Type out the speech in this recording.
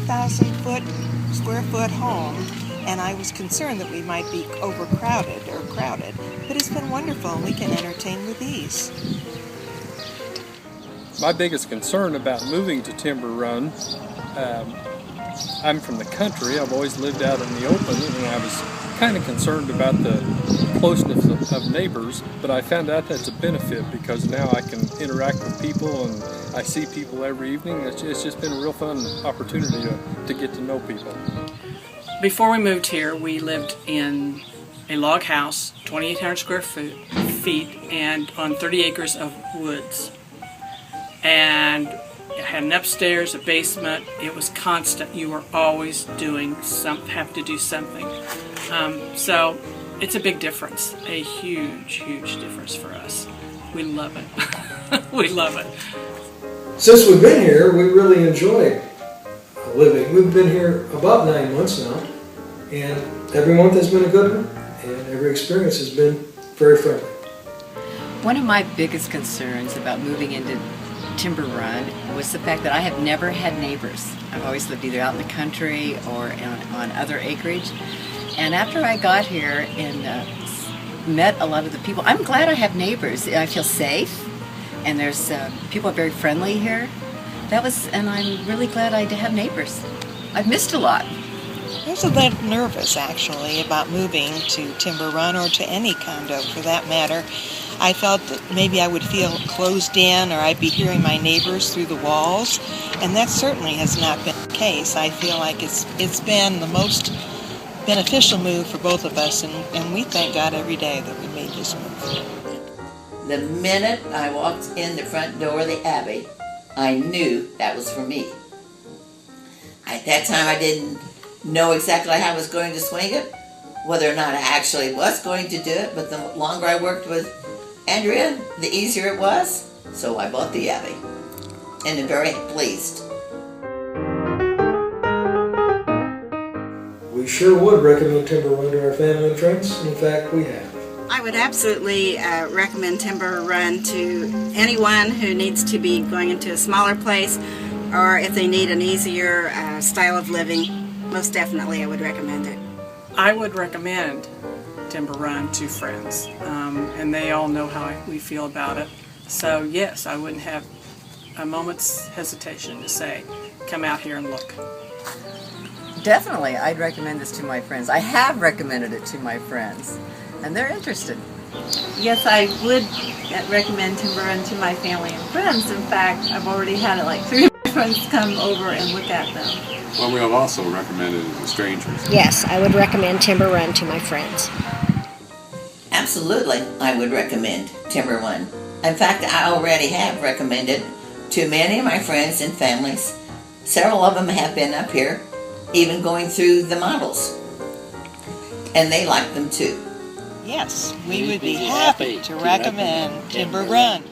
square foot home, and I was concerned that we might be overcrowded or crowded, but it's been wonderful and we can entertain with ease. My biggest concern about moving to Timber Run, I'm from the country. I've always lived out in the open, and I was kind of concerned about the closeness of neighbors, but I found out that's a benefit because now I can interact with people and I see people every evening. It's just been a real fun opportunity to get to know people. Before we moved here, we lived in a log house, 2,800 square feet, and on 30 acres of woods. And it had an upstairs, a basement. It was constant. You were always have to do something. So it's a big difference, a huge, huge difference for us. We love it. We love it. Since we've been here, we really enjoyed living. We've been here about 9 months now, and every month has been a good one, and every experience has been very friendly. One of my biggest concerns about moving into Timber Run was the fact that I have never had neighbors. I've always lived either out in the country or on other acreage. And after I got here and met a lot of the people, I'm glad I have neighbors. I feel safe, and there's people are very friendly here. And I'm really glad I have neighbors. I've missed a lot. I was a little nervous, actually, about moving to Timber Run or to any condo for that matter. I felt that maybe I would feel closed in or I'd be hearing my neighbors through the walls, and that certainly has not been the case. I feel like it's been the most beneficial move for both of us, and we thank God every day that we made this move. The minute I walked in the front door of the Abbey, I knew that was for me. At that time I didn't know exactly how I was going to swing it, whether or not I actually was going to do it, but the longer I worked with Andrea, the easier it was, so I bought the Abbey, and I'm very pleased. We sure would recommend Timber Run to our family and friends. In fact, we have. I would absolutely recommend Timber Run to anyone who needs to be going into a smaller place, or if they need an easier style of living. Most definitely I would recommend it. I would recommend Timber Run to friends, and they all know how we feel about it. So yes, I wouldn't have a moment's hesitation to say, come out here and look. Definitely, I'd recommend this to my friends. I have recommended it to my friends, and they're interested. Yes, I would recommend Timber Run to my family and friends. In fact, I've already had like 3 of my friends come over and look at them. Well, we have also recommended it to strangers. Yes, I would recommend Timber Run to my friends. Absolutely, I would recommend Timber Run. In fact, I already have recommended to many of my friends and families. Several of them have been up here, even going through the models, and they like them too. Yes, we would be happy to recommend Timber Run.